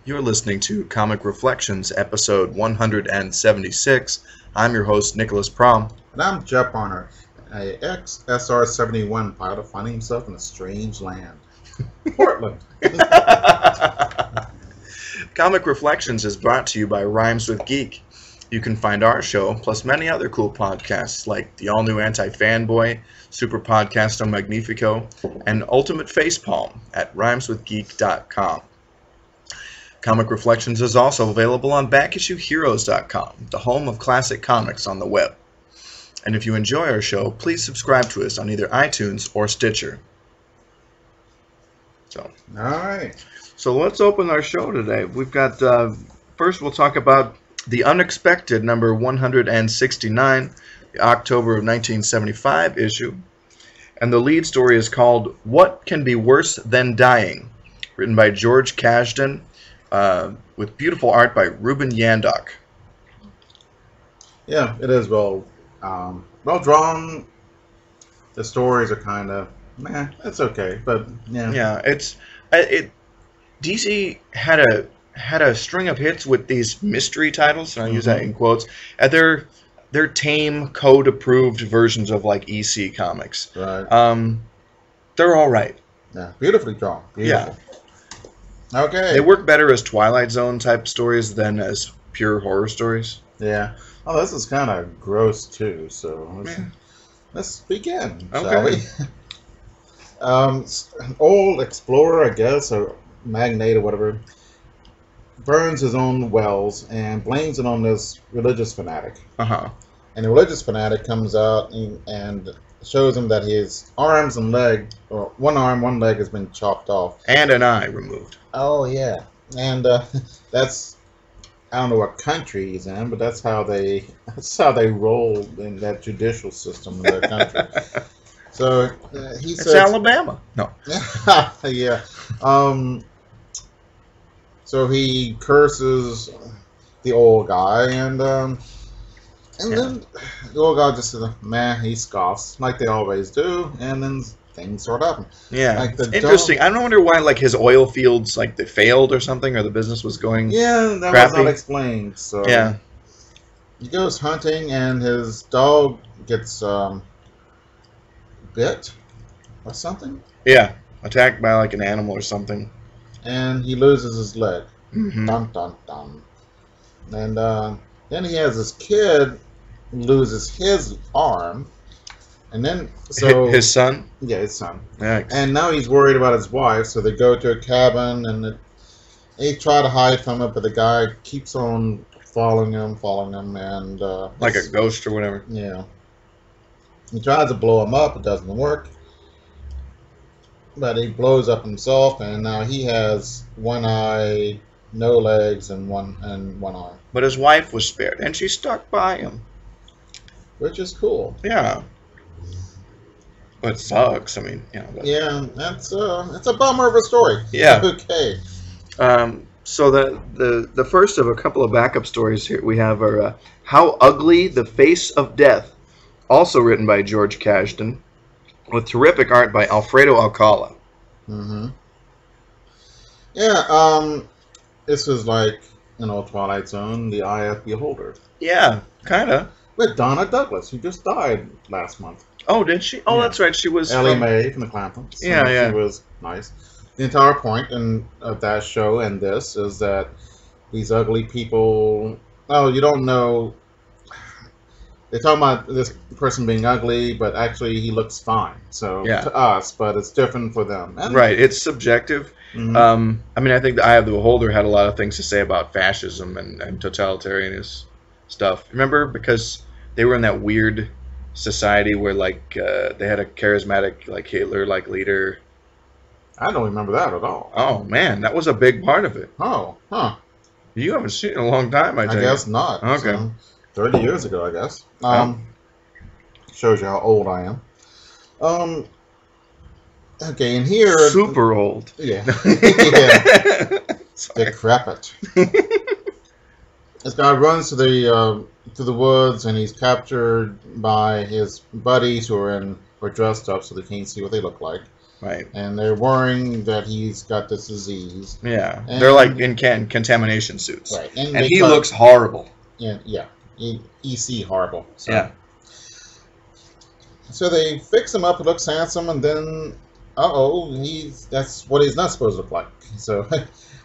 You're listening to Comic Reflections, episode 176. I'm your host, Nicholas Prom. And I'm Jeff Arner, a ex-SR-71 pilot finding himself in a strange land. Portland. Comic Reflections is brought to you by Rhymes with Geek. You can find our show, plus many other cool podcasts like the all-new Anti-Fanboy, Super Podcasto Magnifico, and Ultimate Facepalm at rhymeswithgeek.com. Comic Reflections is also available on BackIssueHeroes.com, the home of classic comics on the web. And if you enjoy our show, please subscribe to us on either iTunes or Stitcher. All right. So let's open our show today. We've got, first we'll talk about The Unexpected, number 169, the October of 1975 issue. And the lead story is called What Can Be Worse Than Dying, written by George Kasdan, with beautiful art by Ruben Yandok. Yeah, it is well drawn. The stories are kind of it's okay, but yeah. Yeah, DC had a string of hits with these mystery titles, and I use that in quotes. And they're tame, code-approved versions of like EC comics. Right. They're all right. Yeah, beautifully drawn. Beautiful. Yeah. Okay. They work better as Twilight Zone type stories than as pure horror stories. Yeah. Oh, this is kind of gross too. So let's begin, shall we? An old explorer, I guess, or magnate or whatever, burns his own wells and blames it on this religious fanatic. And the religious fanatic comes out and shows him that his arms and leg, or one arm, one leg has been chopped off. And an eye removed. Oh, yeah. And that's, I don't know what country he's in, but that's how they roll in that judicial system in their country. So he says... It's Alabama. No. Yeah. So he curses the old guy, and then the old guy just says, he scoffs, like they always do, and then things sort of happen. Yeah, like interesting. I don't wonder why, like, his oil fields, like, they failed or something, or the business was going that crappy. was not explained. So yeah. He goes hunting, and his dog gets bit or something. Yeah, attacked by, like, an animal or something. And he loses his leg. Mm-hmm. Dun, dun, dun. And then he has this kid loses his arm, and then his son. Yeah, his son. Yikes. And now he's worried about his wife, so they go to a cabin, and they try to hide from it, but the guy keeps on following him, and like a ghost or whatever. Yeah. He tries to blow him up, it doesn't work. But he blows up himself, and now he has one eye, no legs, and one arm. But his wife was spared, and she stuck by him, which is cool. Yeah. But it sucks. I mean, Yeah, that's it's a bummer of a story. Yeah. Okay. So the first of a couple of backup stories here we have are How Ugly the Face of Death, also written by George Kasdan, with terrific art by Alfredo Alcala. Yeah, this was like, Twilight Zone, The Eye of the Beholder. Yeah, kind of. With Donna Douglas, who just died last month. Oh, did she? Oh, yeah. That's right. She was Ellie Mae from the Clamptons. So yeah. She was nice. The entire point of that show and this is that these ugly people... Oh, you don't know... They talk about this person being ugly, but actually he looks fine. So to us, but it's different for them. Right, it's subjective. I mean, I think The Eye of the Beholder had a lot of things to say about fascism and totalitarianism stuff. Remember, because they were in that weird society where, like, they had a charismatic, like, Hitler-like leader. I don't remember that at all. Oh man, that was a big part of it. Oh, huh? You haven't seen it in a long time, I guess not. Okay. So, 30 years ago, I guess. Shows you how old I am. Okay, and here... Super old. Yeah. Yeah. Decrepit. This guy runs to the woods, and he's captured by his buddies who are dressed up so they can't see what they look like. Right. And they're worrying that he's got this disease. Yeah. And, They're like in contamination suits. Right. And he looks horrible. Yeah. EC horrible. So. Yeah. So they fix him up. He looks handsome, and then, that's what he's not supposed to look like. So,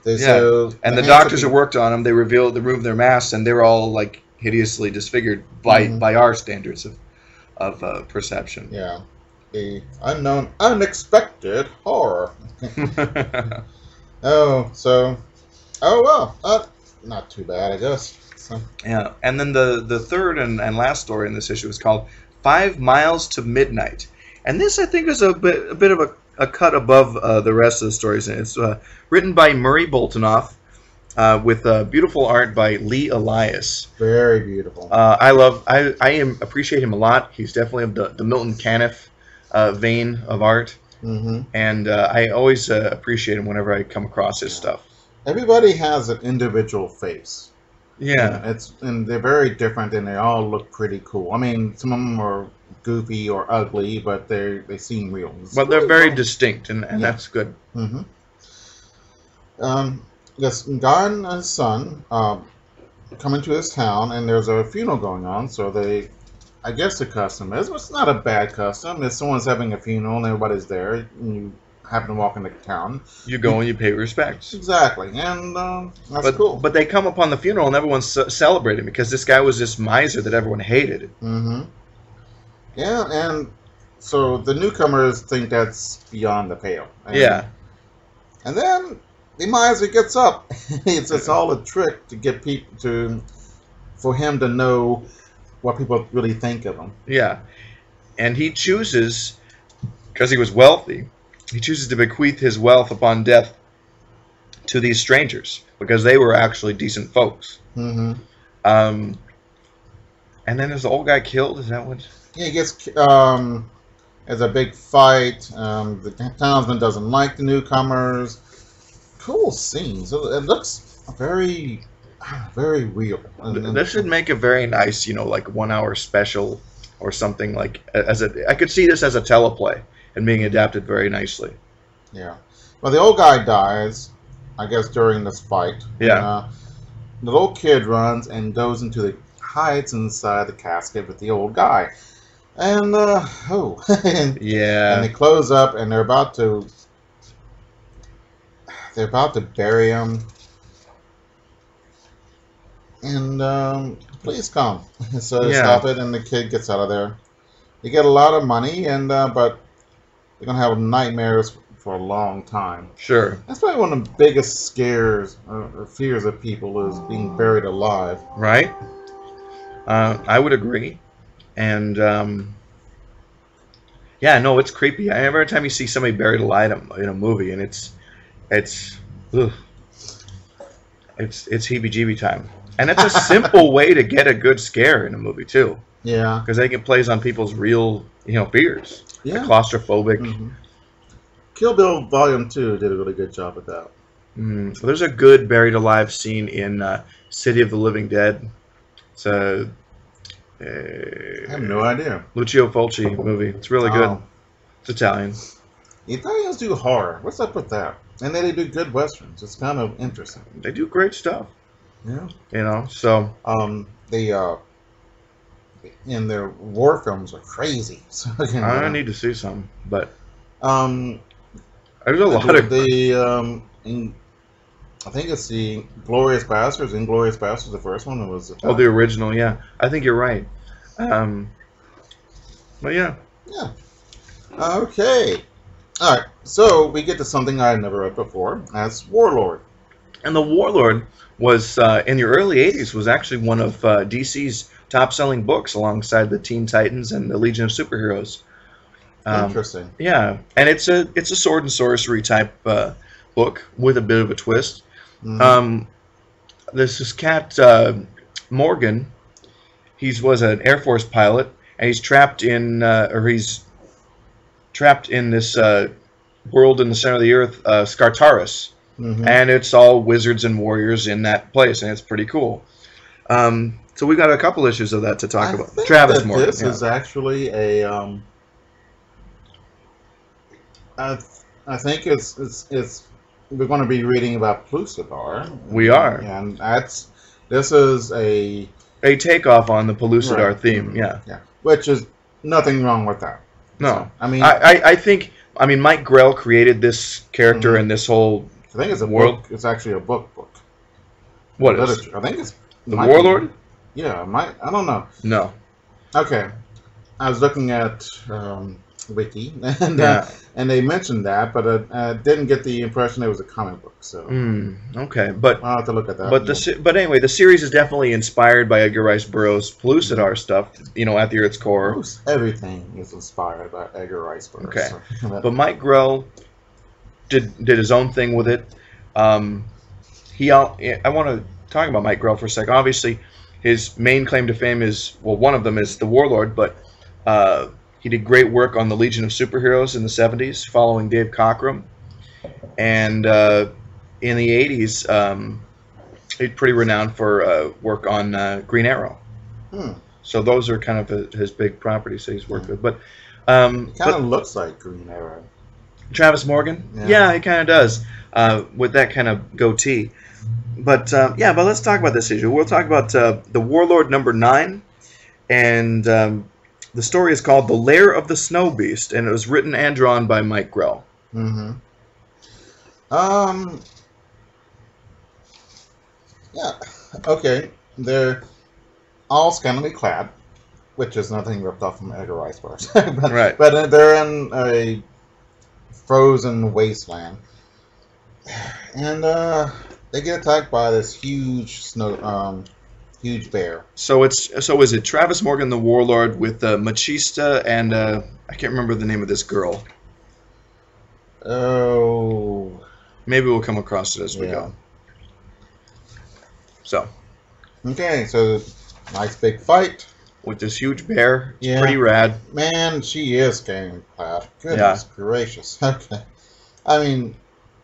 and the doctors who worked on him, they removed their masks, and they were all like hideously disfigured by our standards of perception. Yeah, the unknown, unexpected horror. Not too bad, I guess. So. Yeah, and then the third and last story in this issue is called 5 Miles to Midnight, and this I think is a bit of a cut above the rest of the stories. And it's written by Murray Boltinoff with beautiful art by Lee Elias. Very beautiful. I appreciate him a lot. He's definitely of the Milton Caniff vein of art, and I always appreciate him whenever I come across his stuff. Everybody has an individual face. Yeah, and they're very different, and they all look pretty cool. I mean, some of them are goofy or ugly, but they seem real. But they're very distinct, and that's good. Yes, God and his son come into his town, and there's a funeral going on. So I guess the custom is, it's not a bad custom. If someone's having a funeral and everybody's there, and you happen to walk into town, you go and you pay respects. Exactly, and that's cool. But they come upon the funeral and everyone's celebrating because this guy was this miser that everyone hated. Yeah, and so the newcomers think that's beyond the pale. And then the miser gets up. It's all a trick to get people for him to know what people really think of him. Yeah, and he chooses, because he was wealthy, he chooses to bequeath his wealth upon death to these strangers because they were actually decent folks. And then is the old guy killed? Is that what? Yeah, he gets. There's a big fight. The townsman doesn't like the newcomers. Cool scenes. It looks very, very real. This should make a very nice, like 1 hour special or something like. I could see this as a teleplay and being adapted very nicely. Yeah. Well, the old guy dies, I guess, during this fight. Yeah. And, the little kid runs and hides inside the casket with the old guy. And, yeah. And they close up, and they're about to bury him. And, police come. So they stop it, and the kid gets out of there. They get a lot of money, and, but they're going to have nightmares for a long time. Sure. That's probably one of the biggest scares or fears of people is being buried alive. Right. I would agree. And, it's creepy. Every time you see somebody buried alive in a movie, and it's heebie-jeebie time. And it's a simple way to get a good scare in a movie, too. Yeah. Because they can play on people's real, fears. Yeah. The claustrophobic. Kill Bill Volume 2 did a really good job with that. There's a good buried alive scene in City of the Living Dead. It's a I have no idea. Lucio Fulci movie. It's really good. It's Italian. The Italians do horror. What's up with that? And then they do good westerns. It's kind of interesting. They do great stuff. Yeah. So they in their war films are crazy. So, I need to see some, but there's a lot of I think it's the Glorious Bastards. Inglourious Bastards, the first one. It was the original. Yeah, I think you're right. But yeah. Yeah. Okay. All right. So we get to something I never read before. That's Warlord. And the Warlord was in the early '80s was actually one of DC's top-selling books, alongside the Teen Titans and the Legion of Superheroes. Interesting. Yeah, and it's a sword and sorcery type book with a bit of a twist. This is Cat Morgan. He was an Air Force pilot, and he's trapped in this world in the center of the earth, Skartaris, and it's all wizards and warriors in that place, and it's pretty cool. So we got a couple issues of that to talk about. Travis Morgan. This is actually a I think it's we're going to be reading about Pellucidar. We are, and this is a takeoff on the Pellucidar right. theme. Yeah, yeah, which is nothing wrong with that. no, So, I mean, I think Mike Grell created this character and this whole. I think it's a world. book. It's actually a book. What is? Literature. I think it's The Warlord? Yeah, I don't know. No. Okay, I was looking at Wiki, and Yeah. and they mentioned that, but I didn't get the impression it was a comic book. So Okay, but I'll have to look at that. but anyway, the series is definitely inspired by Edgar Rice Burroughs' Pellucidar stuff. At its core. Most everything is inspired by Edgar Rice Burroughs. Okay. So, But Mike Grell did his own thing with it. I want to talk about Mike Grell for a second. Obviously, his main claim to fame is, well, one of them is The Warlord, but he did great work on the Legion of Superheroes in the 70s, following Dave Cockrum. And in the 80s, he's pretty renowned for work on Green Arrow. So those are kind of his big properties that he's worked with. But it kind of looks like Green Arrow. Travis Morgan? Yeah, he kind of does, with that kind of goatee. But but let's talk about this issue. We'll talk about the Warlord number 9, and the story is called The Lair of the Snow Beast, and it was written and drawn by Mike Grell. Yeah. Okay. They're all scantily clad, which is nothing ripped off from Edgar Rice Burroughs. Right. But they're in a frozen wasteland, and they get attacked by this huge huge bear. So is it Travis Morgan the Warlord with Machista and I can't remember the name of this girl. Oh. Maybe we'll come across it as we go. So. Okay, so nice big fight with this huge bear. It's pretty rad. Man, she is scantily clad. Goodness gracious. Okay. I mean,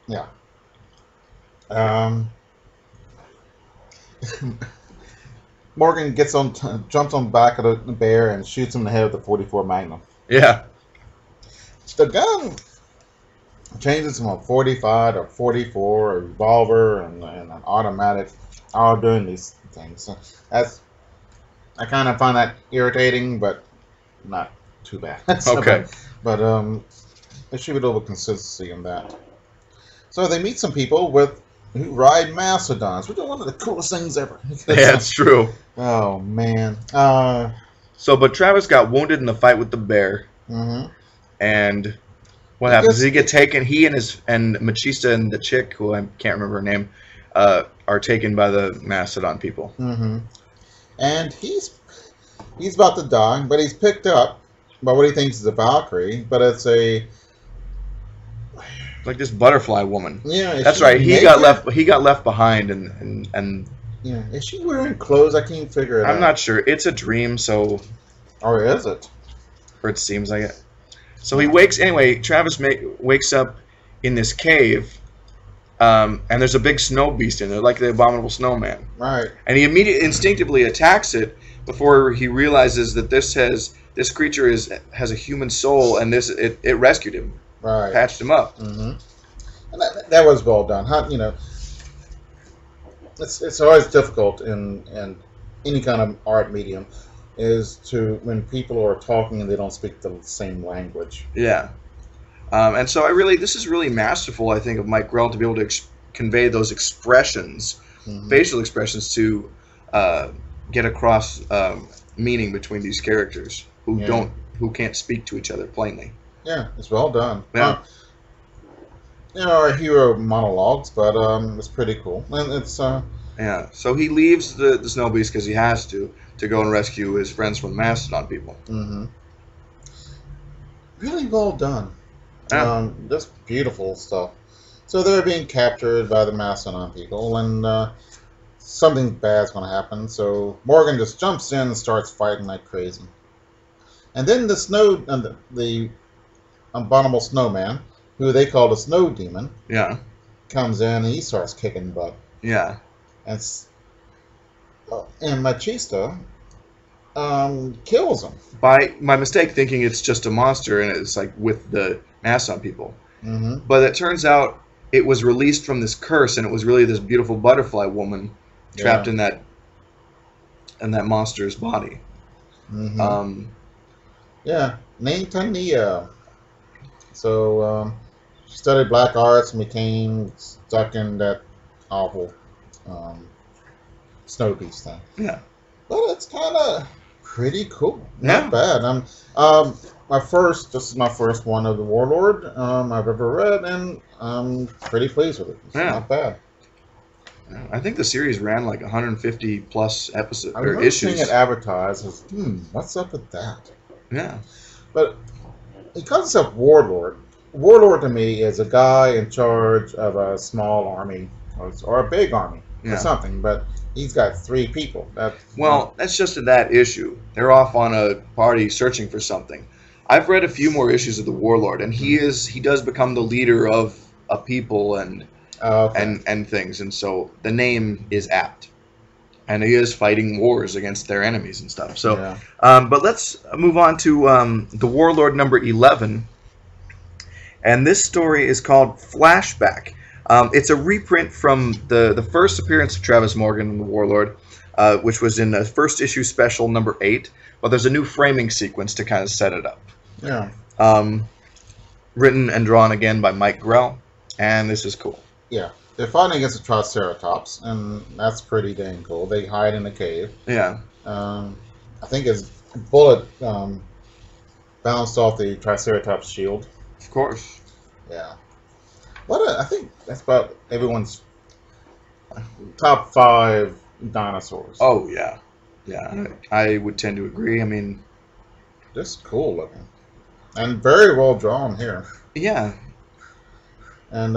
yeah. Morgan jumps on the back of the bear and shoots him in the head with the .44 Magnum. Yeah. The gun changes from a .45 to 44, a revolver, and an automatic, all doing these things. So I kind of find that irritating, but not too bad. Okay. But there should be a little consistency in that. So they meet some people who ride mastodons, which is one of the coolest things ever. Yeah, it's true. Oh man. But Travis got wounded in the fight with the bear. And what happens? Does he get taken? He and Machista and the chick, who I can't remember her name, are taken by the mastodon people. And he's about to die, but he's picked up by what he thinks is a Valkyrie, but it's like this butterfly woman. Yeah, that's right. He got left behind, and yeah. Is she wearing clothes? I can't figure it out. I'm not sure. It's a dream, so. Or is it? Or it seems like it. So he wakes. Anyway, Travis wakes up in this cave, and there's a big snow beast in there, like the abominable snowman. Right. And he immediately, instinctively attacks it before he realizes that this creature has a human soul, and it rescued him. Right. Patched him up. And that was well done. It's always difficult in any kind of art medium, is when people are talking and they don't speak the same language. Yeah. And so this is really masterful, I think, of Mike Grell to be able to convey those expressions, facial expressions, to get across meaning between these characters who can't speak to each other plainly. Yeah, it's well done. Yeah. Our hero monologues, but it's pretty cool, and it's yeah. So he leaves the snow beast because he has to go and rescue his friends from the mastodon people. Really well done. Yeah. Just beautiful stuff. So they're being captured by the mastodon people, and something bad's going to happen. So Morgan just jumps in and starts fighting like crazy. And then the abominable snowman, who they call the snow demon, comes in and he starts kicking butt. Yeah. And Machista kills him. By my mistake, thinking it's just a monster and it's like with the mask on people. Mm-hmm. But it turns out it was released from this curse, and it was really this beautiful butterfly woman trapped in that monster's body. Mm-hmm. Yeah, named Tania. So she studied black arts and became stuck in that awful snow beast thing. Yeah, but it's kind of pretty cool. Yeah. Not bad. This is my first one of the Warlord I've ever read, and I'm pretty pleased with it. It's not bad. I think the series ran like 150 plus episodes I or remember issues. seeing it advertised as, what's up with that? Yeah. But the concept of Warlord, Warlord to me is a guy in charge of a small army or a big army or something, but he's got 3 people. That's just that issue. They're off on a party searching for something. I've read a few more issues of the Warlord, and he does become the leader of a people and things, and so the name is apt. And he is fighting wars against their enemies and stuff. So, but let's move on to the Warlord number 11, and this story is called Flashback. It's a reprint from the first appearance of Travis Morgan in the Warlord, which was in the first issue special number 8. But there's a new framing sequence to kind of set it up. Yeah. Written and drawn again by Mike Grell, and this is cool. Yeah. They're fighting against the Triceratops, and that's pretty dang cool. They hide in a cave. Yeah. I think his bullet bounced off the Triceratops shield. Of course. Yeah. I think that's about everyone's top 5 dinosaurs. Oh, yeah. Yeah, I would tend to agree. I mean, just cool looking. And very well drawn here. Yeah. And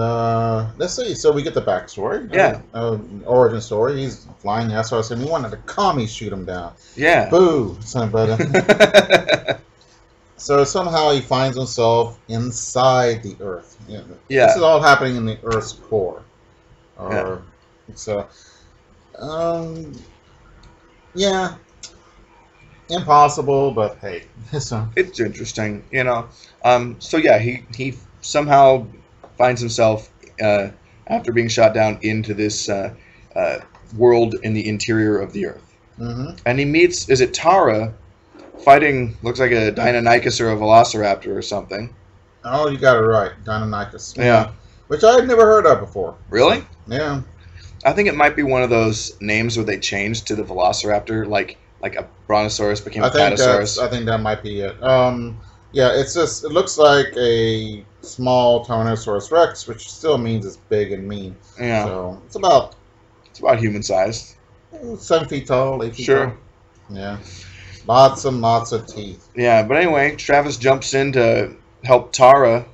let's see. So we get the backstory. Yeah. Origin story. He's flying SR-71 and the commies shoot him down. Yeah. Boo. So somehow he finds himself inside the Earth. Yeah. This is all happening in the Earth's core. So, yeah. Impossible, but hey. So. It's interesting, you know. So yeah, he somehow finds himself after being shot down into this world in the interior of the Earth, and he meets Tara fighting, looks like a Deinonychus or a Velociraptor or something. Oh, you got it right, Deinonychus. Yeah, which I had never heard of before. Really? Yeah. I think it might be one of those names where they changed to the Velociraptor, like a Brontosaurus became a Patasaurus. I think that might be it. Yeah, it looks like a small Tyrannosaurus Rex, which still means it's big and mean. Yeah. So it's about human sized. 7 feet tall, 8 feet tall. Sure. Yeah. Lots and lots of teeth. Yeah, but anyway, Travis jumps in to help Tara,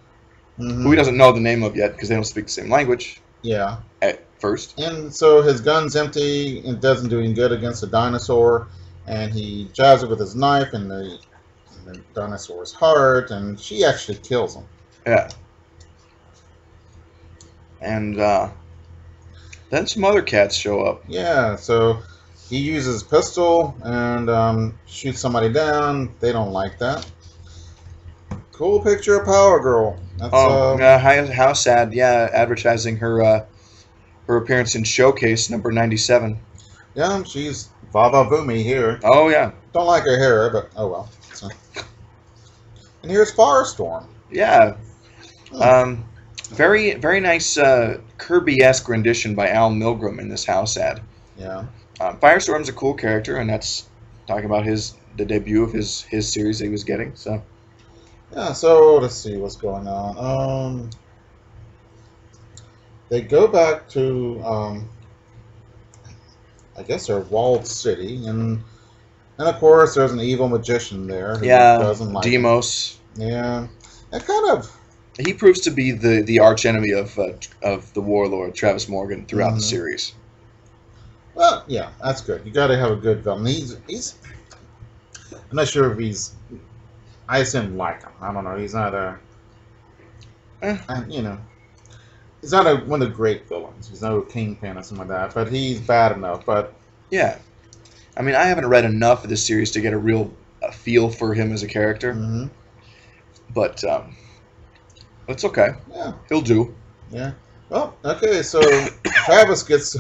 who he doesn't know the name of yet because they don't speak the same language. Yeah. At first. And so his gun's empty and doesn't do any good against a dinosaur. And he jabs it with his knife in the dinosaur's heart, and she actually kills him. Yeah. And then some other cats show up. Yeah, so he uses a pistol and shoots somebody down. They don't like that. Cool picture of Power Girl. That's, how sad. Yeah, advertising her appearance in Showcase number 97. Yeah, she's Vava Boomy here. Oh, yeah. Don't like her hair, but oh well. So. And here's Firestorm. Yeah. Very, very nice Kirby-esque rendition by Al Milgrom in this house ad. Yeah. Firestorm's a cool character, and that's talking about the debut of his series that he was getting. So. Yeah. So let's see what's going on. They go back to I guess they're walled city, and of course there's an evil magician there who doesn't like Deimos. Yeah. That kind of. He proves to be the arch enemy of the Warlord, Travis Morgan, throughout the series. Well, yeah, that's good. You got to have a good villain. He's. I'm not sure if he's. I just didn't like him. I don't know. He's not a. He's not one of the great villains. He's no Kingpin or something like that. But he's bad enough. But yeah, I mean, I haven't read enough of this series to get a real feel for him as a character, Mm-hmm. but it's okay. Yeah. He'll do. Yeah. Well, okay. So Travis gets.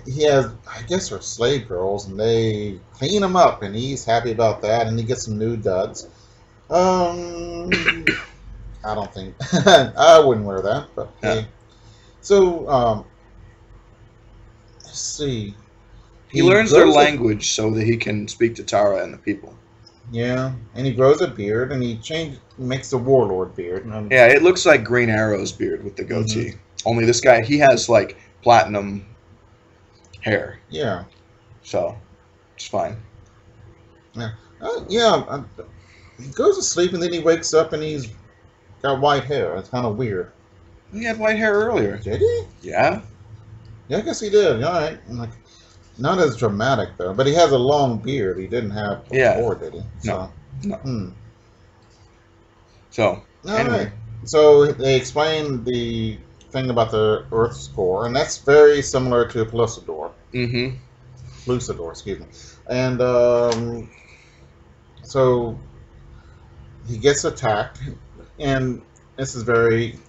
He has, I guess, are slave girls, and they clean him up, and he's happy about that, and he gets some new duds. I don't think I wouldn't wear that, but Yeah. hey. So let's see. He learns their grows a- language so that he can speak to Tara and the people. Yeah, and he grows a beard, and he makes the warlord beard. And, Yeah, it looks like Green Arrow's beard with the goatee. Only this guy, he has like platinum hair, yeah, so it's fine. he goes to sleep, and then he wakes up, and he's got white hair. It's kind of weird. He had white hair earlier. Did he? Yeah. Yeah, I guess he did. All right. Like, not as dramatic though, but he has a long beard. He didn't have before, did he? No. No. Hmm. So All anyway. right. So they explain the thing about the Earth's core, and that's very similar to Pellucidor. Mm-hmm. Lucidor, excuse me. And so he gets attacked, and this is very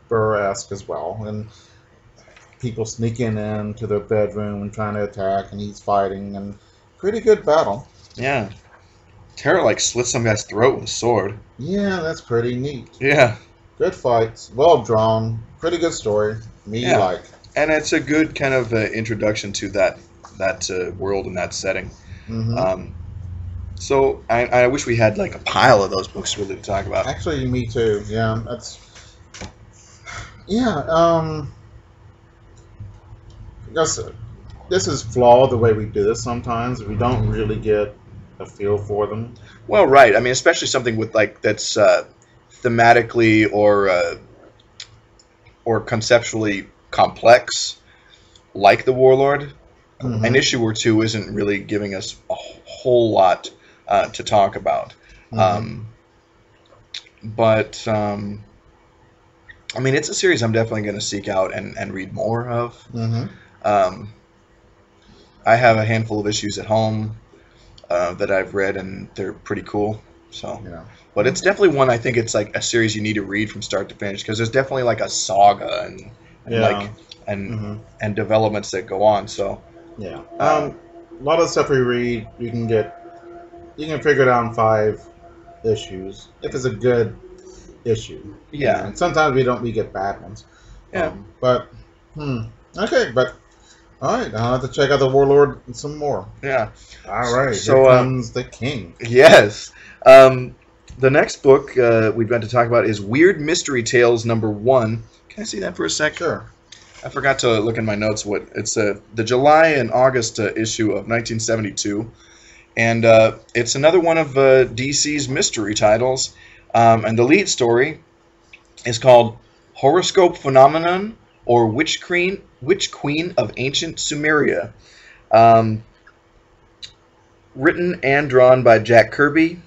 Burr-esque as well. And people sneaking into their bedroom and trying to attack, and he's fighting, and pretty good battle. Yeah. Tara like slits some guy's throat with a sword. Yeah, that's pretty neat. Yeah. Good fights, well drawn, pretty good story. Yeah. Like. And it's a good kind of introduction to that world and that setting. Mm-hmm. So I wish we had like a pile of those books really to talk about. Actually, me too. Yeah, yeah. This is flawed the way we do this sometimes. We don't really get a feel for them. Well, right. I mean, especially something with like that's thematically or conceptually complex, like the Warlord. Mhm. An issue or two isn't really giving us a whole lot to talk about. Mhm. But I mean, it's a series I'm definitely going to seek out and read more of. Mm-hmm. I have a handful of issues at home that I've read, and they're pretty cool. So, Yeah. but it's definitely one I think it's like a series you need to read from start to finish because there's definitely like a saga and Yeah. like Mhm. and developments that go on. So, Yeah. A lot of the stuff we read, you can figure it out in 5 issues if it's a good issue. yeah. And sometimes we get bad ones. Yeah. Okay, but all right, I'll have to check out the Warlord some more. Yeah. All right, So, here comes the King. Yes. The next book we've got to talk about is Weird Mystery Tales #1. Can I see that for a sec? Sure. I forgot to look in my notes. What it's the July and August issue of 1972, and it's another one of DC's mystery titles. And the lead story is called Horoscope Phenomenon or Witch Queen of Ancient Sumeria. Written and drawn by Jack Kirby,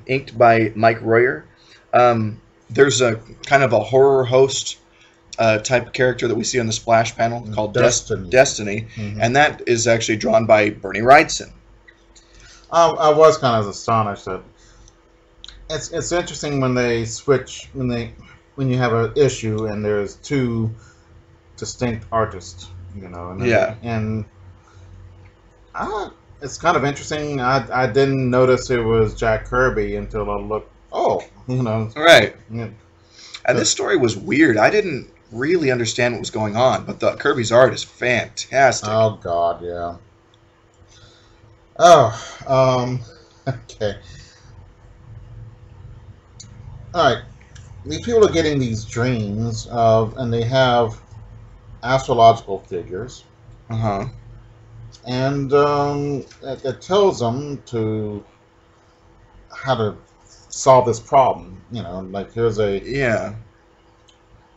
inked by Mike Royer. There's a kind of a horror host type character that we see on the splash panel called Destiny, Mhm. and that is actually drawn by Bernie Wrightson. I was kind of astonished that it's interesting when they switch when you have an issue and there's 2 distinct artists, and Yeah. and it's kind of interesting. I didn't notice it was Jack Kirby until I looked. Oh, Right. yeah. And this story was weird. I didn't really understand what was going on, but the Kirby's art is fantastic. Oh God, yeah. Oh, okay. All right. These people are getting these dreams and they have astrological figures, Uh-huh. and it tells them how to solve this problem. Like there's a Yeah.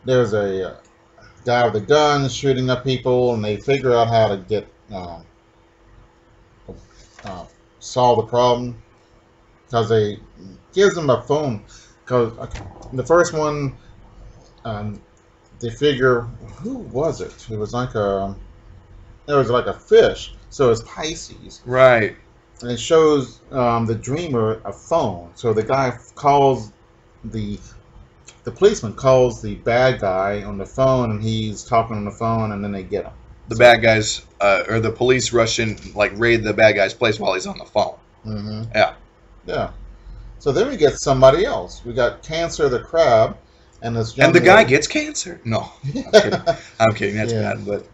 guy with a gun shooting up people, and they figure out how to get solve the problem because they gives them a phone. Because the first one, they figure who was it? It was like a fish. So it's Pisces. Right. And it shows the dreamer a phone. So the guy calls the policeman calls the bad guy on the phone, and he's talking on the phone, and then they get him. The bad guys, or the police rush in, like raid the bad guy's place while he's on the phone. Mm-hmm. Yeah. Yeah. So then we get somebody else. We got Cancer the Crab, and this young And the guy lady. gets cancer? No. I'm kidding. I'm kidding. That's bad, but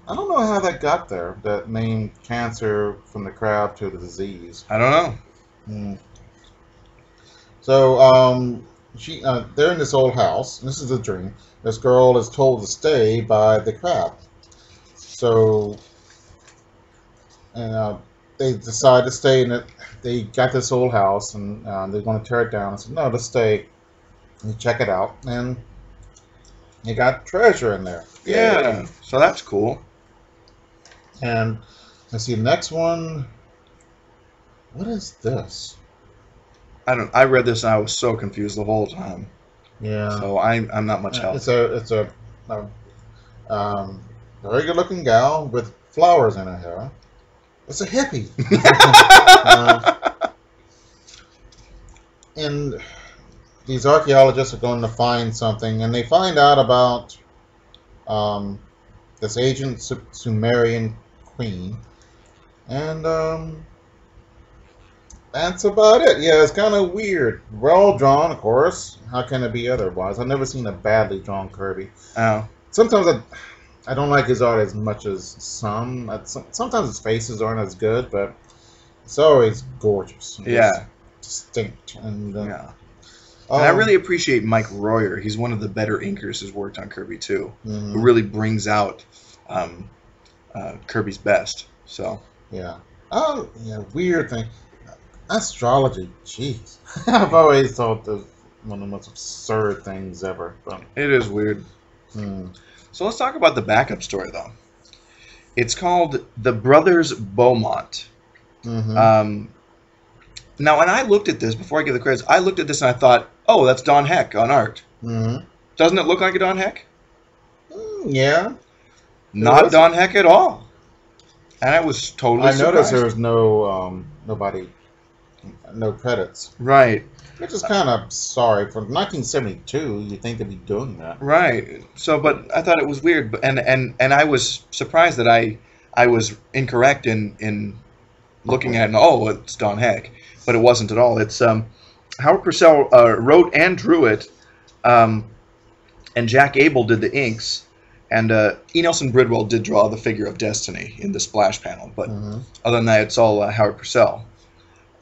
I don't know how that got there. That name Cancer from the crab to the disease. I don't know. Mm. So they're in this old house. This is a dream. This girl is told to stay by the crab. So, and they decide to stay in it. They got this old house, and they're going to tear it down. I said, no, let's stay and check it out. And they got treasure in there. Yeah. So that's cool. And let's see, the next one. What is this? I read this and I was so confused the whole time. Yeah. So I'm not much help. It's a very good looking gal with flowers in her hair. It's a hippie. And these archaeologists are going to find something, and they find out about this ancient Sumerian queen, and that's about it. Yeah, it's kind of weird. Well drawn, of course. How can it be otherwise? I've never seen a badly drawn Kirby. Oh. Sometimes I don't like his art as much as some. Sometimes his faces aren't as good, but it's always gorgeous. Yeah. Distinct. And, Yeah. And I really appreciate Mike Royer. He's one of the better inkers who's worked on Kirby too. Mm-hmm. Who really brings out Kirby's best. So. Yeah. Oh, yeah. Weird thing. Astrology. Jeez. I've always thought that one of the most absurd things ever. But, it is weird. So let's talk about the backup story, though. It's called The Brothers Beaumont. Mm-hmm. Now, when I looked at this, before I give the credits, I looked at this and I thought, oh, that's Don Heck on art. Mm-hmm. Doesn't it look like a Don Heck? Yeah. Not Don Heck at all. And I was totally surprised. I noticed there was no no credits. Right. Which is kind of sorry. For 1972, you'd think they'd be doing that. Right. So, but I thought it was weird, and I was surprised that I was incorrect in looking at it. Oh, it's Don Heck, but it wasn't at all. It's Howard Purcell wrote and drew it, and Jack Abel did the inks, and E. Nelson Bridwell did draw the figure of Destiny in the splash panel. But other than that, it's all Howard Purcell.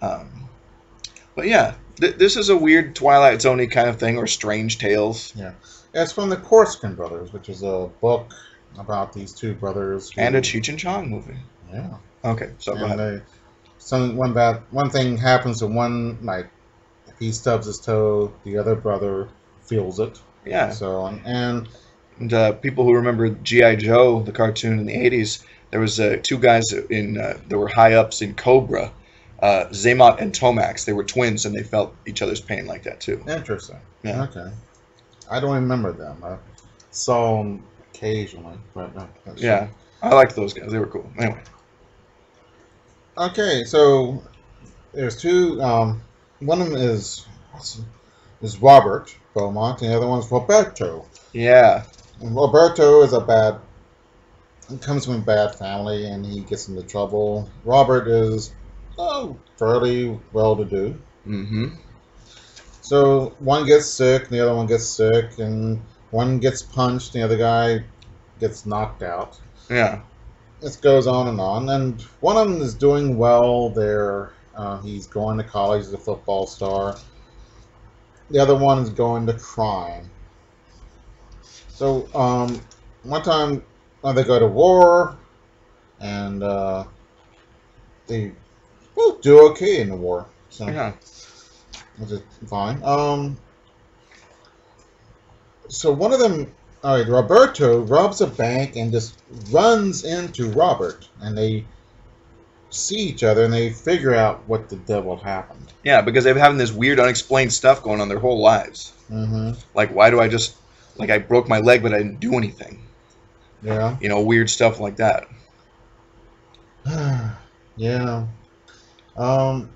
But yeah. This is a weird Twilight Zone-y kind of thing, or Strange Tales. Yeah. It's from the Corsican Brothers, which is a book about these two brothers. And a Cheech and Chong movie. Yeah. Okay, so go ahead. One thing happens to one, like, if he stubs his toe, the other brother feels it. Yeah. So, and people who remember G.I. Joe, the cartoon in the 80s, there was two guys that were high-ups in Cobra. Zaymot and Tomax, they were twins, and they felt each other's pain like that too. Interesting. Yeah. Okay. I don't remember them. I saw them occasionally, but yeah, I liked those guys. They were cool. Anyway. Okay, so there's two. One of them is Robert Beaumont, and the other one's Roberto. Yeah. And Roberto comes from a bad family, and he gets into trouble. Robert is fairly well-to-do. Mm-hmm. So one gets sick, and the other one gets sick, and one gets punched, and the other guy gets knocked out. Yeah. This goes on, and one of them is doing well there. He's going to college as a football star. The other one is going to crime. So one time they go to war, and they both do okay in the war. So, yeah. Which is fine. So one of them, all right, Roberto robs a bank and just runs into Robert, and they see each other and they figure out what the devil happened. Yeah, because they've been having this weird, unexplained stuff going on their whole lives. Mm-hmm. Like, why do I broke my leg, but I didn't do anything. Yeah. Weird stuff like that. Yeah. Um.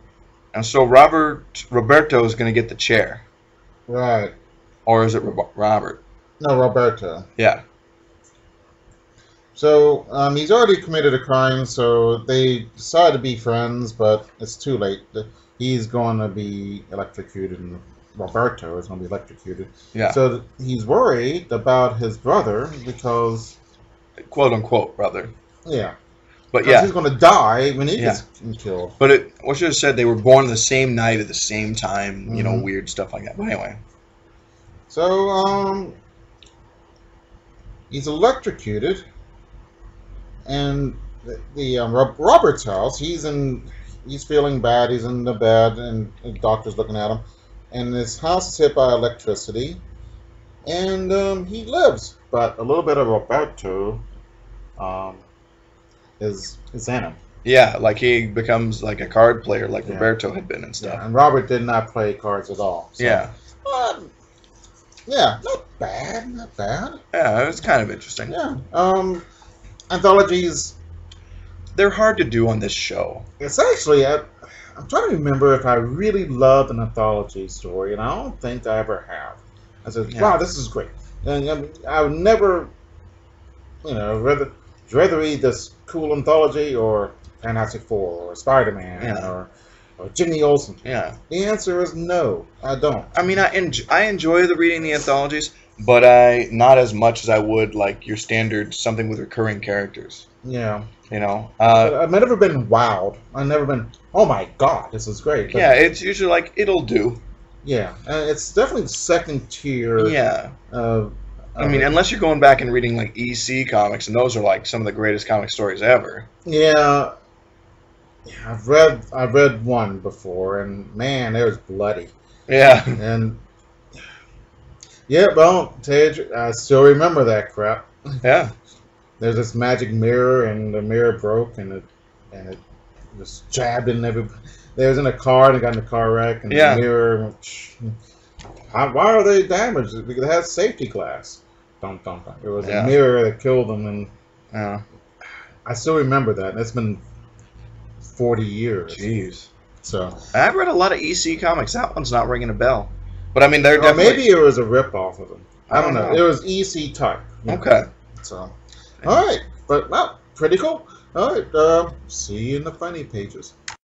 And so Roberto is going to get the chair. Right. Or is it Robert? No, Roberto. Yeah. So he's already committed a crime, so they decide to be friends, but it's too late. He's going to be electrocuted, and Roberto is going to be electrocuted. Yeah. So he's worried about his brother because... Quote unquote brother. Yeah. But yeah. He's going to die when he gets killed. But what should have said they were born the same night at the same time, you know, weird stuff like that. But anyway. So, he's electrocuted. And the Robert's house, he's feeling bad. He's in the bed, and the doctor's looking at him. And his house is hit by electricity, and he lives. But a little bit of Roberto is in him. Yeah, like he becomes like a card player, like Roberto had been and stuff. Yeah, and Robert did not play cards at all. So, yeah. Yeah, not bad, not bad. Yeah, it was kind of interesting. Yeah. Anthologies. They're hard to do on this show. It's actually, I'm trying to remember if I really loved an anthology story, and I don't think I ever have. I said, wow, this is great. And I would never, you know, rather read this cool anthology or Fantastic Four or Spider-Man or Jimmy Olsen. Yeah. The answer is no, I don't. I mean, I enjoy reading the anthologies, but I not as much as I would like your standard something with recurring characters. Yeah. You know. But I've never been wowed. I've never been, oh my god, this is great. But, yeah, it's usually like it'll do. Yeah, and it's definitely second tier. Yeah. I mean, unless you're going back and reading like EC comics, and those are like some of the greatest comic stories ever. Yeah. I've read one before, and man, it was bloody. Yeah. And yeah, well, Tej, I still remember that crap. Yeah. There's this magic mirror, and the mirror broke, and it just jabbed in everybody. They was in a car, and it got in a car wreck, and the mirror. Why are they damaged? Because it has safety glass. Dum dum dum. It was a mirror that killed them, and I still remember that. And it's been 40 years. Jeez. So I've read a lot of EC comics. That one's not ringing a bell. But I mean, they're definitely... maybe it was a rip-off of them. I don't know. It was EC type. Okay. So, all right. But, well, pretty cool. All right. See you in the funny pages.